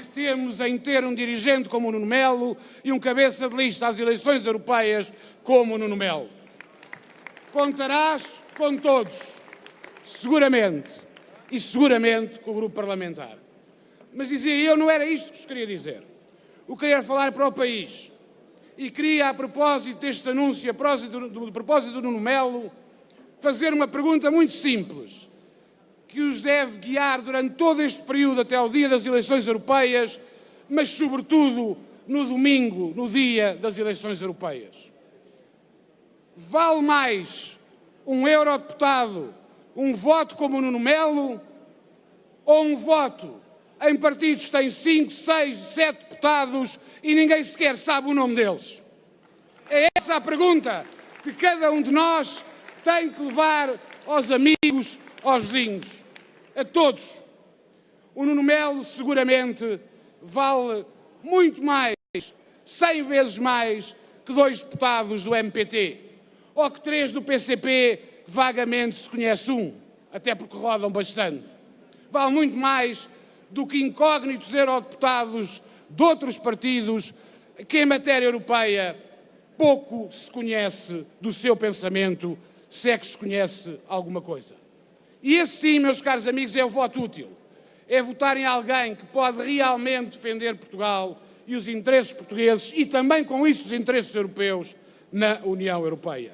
que temos em ter um dirigente como o Nuno Melo e um cabeça de lista às eleições europeias como o Nuno Melo. Contarás com todos, seguramente, e seguramente com o grupo parlamentar. Mas dizia eu, não era isto que vos queria dizer. Eu queria falar para o país. E queria, a propósito deste anúncio, a propósito do Nuno Melo, fazer uma pergunta muito simples, que os deve guiar durante todo este período até ao dia das eleições europeias, mas sobretudo no domingo, no dia das eleições europeias. Vale mais um eurodeputado, um voto como o Nuno Melo, ou um voto em partidos que têm 5, 6, 7 deputados e ninguém sequer sabe o nome deles? É essa a pergunta que cada um de nós tem que levar aos amigos, aos vizinhos, a todos. O Nuno Melo seguramente vale muito mais, 100 vezes mais, que 2 deputados do MPT, ou que 3 do PCP, vagamente se conhece um, até porque rodam bastante. Vale muito mais do que incógnitos eurodeputados de outros partidos que, em matéria europeia, pouco se conhece do seu pensamento, se é que se conhece alguma coisa. E esse sim, meus caros amigos, é o voto útil. É votar em alguém que pode realmente defender Portugal e os interesses portugueses e também, com isso, os interesses europeus na União Europeia.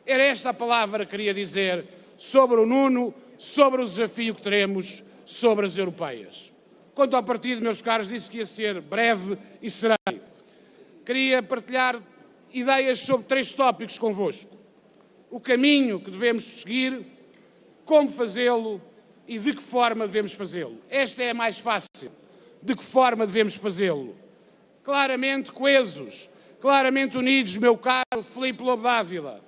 Era esta a palavra que queria dizer sobre o Nuno, sobre o desafio que teremos sobre as europeias. Quanto ao partido, meus caros, disse que ia ser breve e serei. Queria partilhar ideias sobre 3 tópicos convosco. O caminho que devemos seguir, como fazê-lo e de que forma devemos fazê-lo. Esta é a mais fácil. De que forma devemos fazê-lo? Claramente coesos, claramente unidos, meu caro Filipe Lobo Dávila.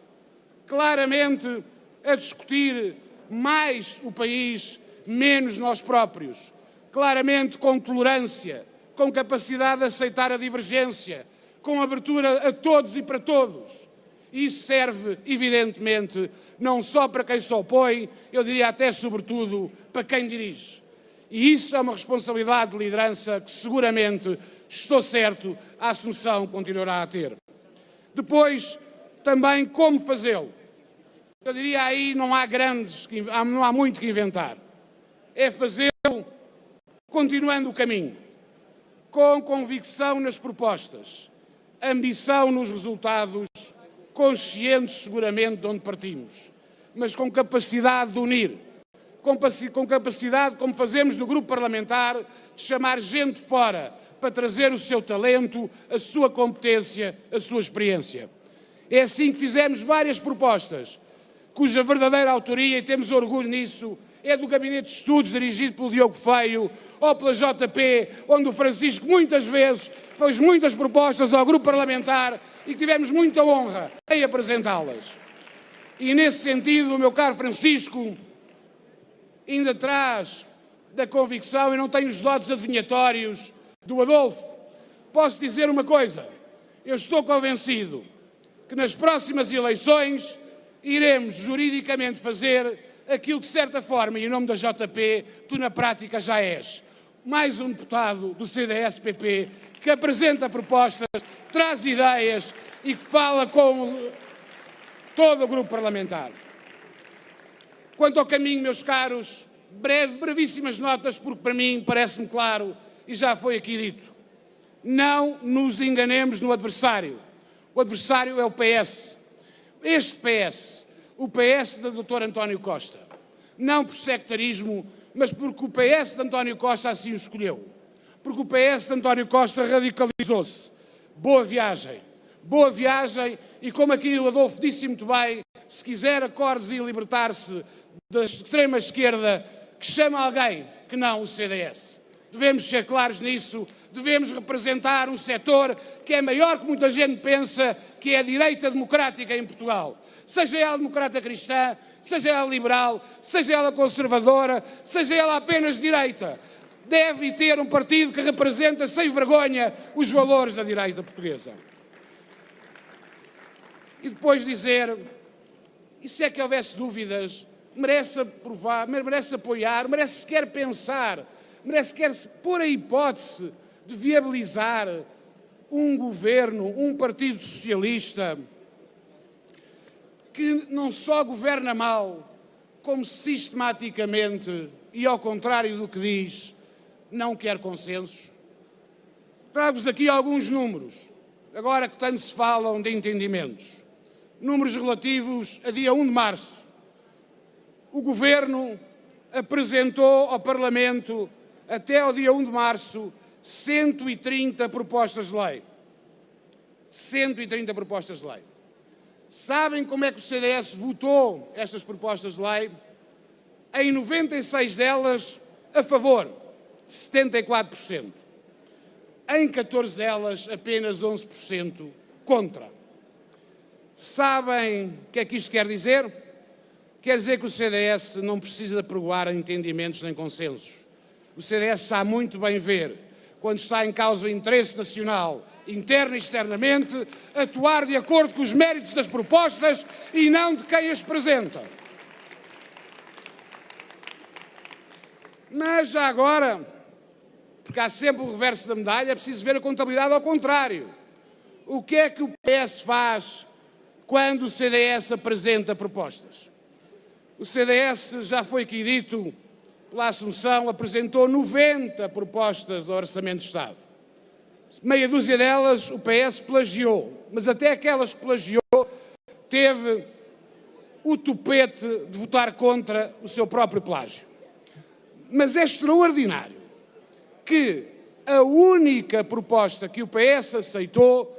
Claramente a discutir mais o país, menos nós próprios. Claramente com tolerância, com capacidade de aceitar a divergência, com abertura a todos e para todos. Isso serve, evidentemente, não só para quem se opõe, eu diria até, sobretudo, para quem dirige. E isso é uma responsabilidade de liderança que, seguramente, estou certo, a Assunção continuará a ter. Depois, também, como fazê-lo. Eu diria aí, não há muito que inventar. É fazê-lo continuando o caminho, com convicção nas propostas, ambição nos resultados, conscientes seguramente de onde partimos, mas com capacidade de unir, com capacidade, como fazemos no grupo parlamentar, de chamar gente fora para trazer o seu talento, a sua competência, a sua experiência. É assim que fizemos várias propostas, cuja verdadeira autoria, e temos orgulho nisso, é do Gabinete de Estudos dirigido pelo Diogo Feio, ou pela JP, onde o Francisco muitas vezes fez muitas propostas ao grupo parlamentar e que tivemos muita honra em apresentá-las. E nesse sentido, o meu caro Francisco ainda traz da convicção, e não tem os dotes adivinhatórios do Adolfo. Posso dizer uma coisa, eu estou convencido que nas próximas eleições iremos juridicamente fazer aquilo que, de certa forma, e em nome da JP, tu na prática já és. Mais um deputado do CDS-PP que apresenta propostas, traz ideias e que fala com todo o grupo parlamentar. Quanto ao caminho, meus caros, brevíssimas notas, porque para mim parece-me claro e já foi aqui dito. Não nos enganemos no adversário. O adversário é o PS. Este PS, o PS da Dr. António Costa. Não por sectarismo, mas porque o PS de António Costa assim o escolheu. Porque o PS de António Costa radicalizou-se. Boa viagem e, como aqui o Adolfo disse muito bem, se quiser acordes e libertar-se da extrema-esquerda, que chama alguém que não o CDS. Devemos ser claros nisso, devemos representar um setor que é maior que muita gente pensa, que é a direita democrática em Portugal. Seja ela democrata cristã, seja ela liberal, seja ela conservadora, seja ela apenas direita. Deve ter um partido que representa sem vergonha os valores da direita portuguesa. E depois dizer, e se é que houvesse dúvidas, merece aprovar, merece apoiar, merece sequer pensar merece sequer pôr a hipótese de viabilizar um governo, um Partido Socialista que não só governa mal, como sistematicamente, e ao contrário do que diz, não quer consensos? Trago-vos aqui alguns números, agora que tanto se falam de entendimentos. Números relativos a dia 1 de março. O Governo apresentou ao Parlamento, até ao dia 1 de março, 130 propostas de lei. 130 propostas de lei. Sabem como é que o CDS votou estas propostas de lei? Em 96 delas, a favor, 74%. Em 14 delas, apenas 11% contra. Sabem o que é que isto quer dizer? Quer dizer que o CDS não precisa de aprovar entendimentos nem consensos. O CDS sabe muito bem ver, quando está em causa o interesse nacional, interno e externamente, atuar de acordo com os méritos das propostas e não de quem as apresenta. Mas já agora, porque há sempre o reverso da medalha, é preciso ver a contabilidade ao contrário. O que é que o PS faz quando o CDS apresenta propostas? O CDS, já foi aqui dito pela Assunção, apresentou 90 propostas do Orçamento de Estado. Meia dúzia delas o PS plagiou, mas até aquelas que plagiou teve o tupete de votar contra o seu próprio plágio. Mas é extraordinário que a única proposta que o PS aceitou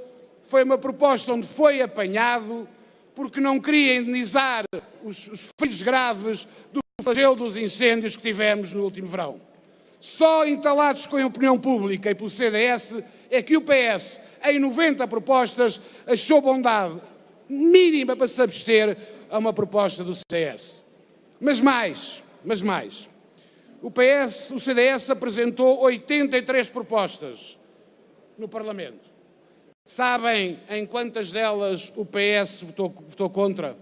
foi uma proposta onde foi apanhado porque não queria indenizar os feridos graves do flagelo dos incêndios que tivemos no último verão. Só entalados com a opinião pública e pelo CDS é que o PS, em 90 propostas, achou bondade mínima para se abster a uma proposta do CDS. Mas mais. O CDS apresentou 83 propostas no Parlamento. Sabem em quantas delas o PS votou contra?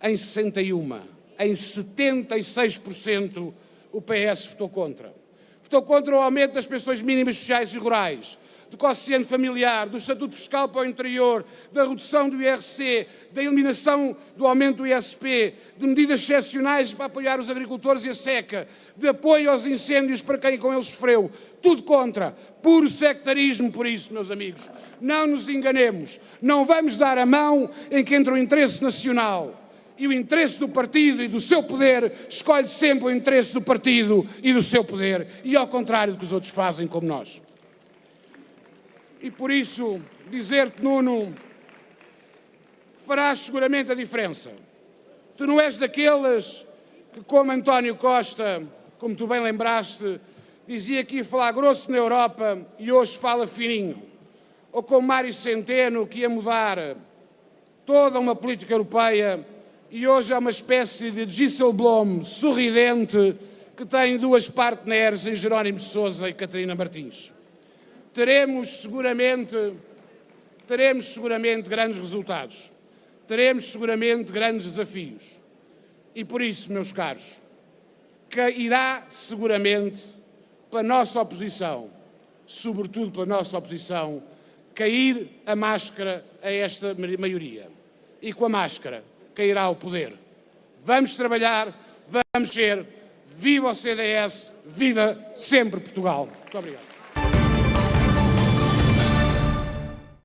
Em 61. Em 76% o PS votou contra. Votou contra o aumento das pensões mínimas sociais e rurais, do quociente familiar, do estatuto fiscal para o interior, da redução do IRC, da eliminação do aumento do ISP, de medidas excepcionais para apoiar os agricultores e a seca, de apoio aos incêndios para quem com eles sofreu. Tudo contra. Puro sectarismo, por isso, meus amigos. Não nos enganemos. Não vamos dar a mão em que entre o interesse nacional e o interesse do partido e do seu poder, escolhe sempre o interesse do partido e do seu poder, e ao contrário do que os outros fazem como nós. E por isso, dizer-te, Nuno, farás seguramente a diferença. Tu não és daqueles que, como António Costa, como tu bem lembraste, dizia que ia falar grosso na Europa e hoje fala fininho. Ou como Mário Centeno, que ia mudar toda uma política europeia e hoje é uma espécie de Dijsselbloem sorridente que tem duas partners em Jerónimo de Sousa e Catarina Martins. Teremos seguramente grandes resultados. Teremos seguramente grandes desafios. E por isso, meus caros, cairá seguramente pela nossa oposição, sobretudo pela nossa oposição, cair a máscara a esta maioria. E com a máscara cairá o poder. Vamos trabalhar, vamos ser. Viva o CDS, viva sempre Portugal. Muito obrigado.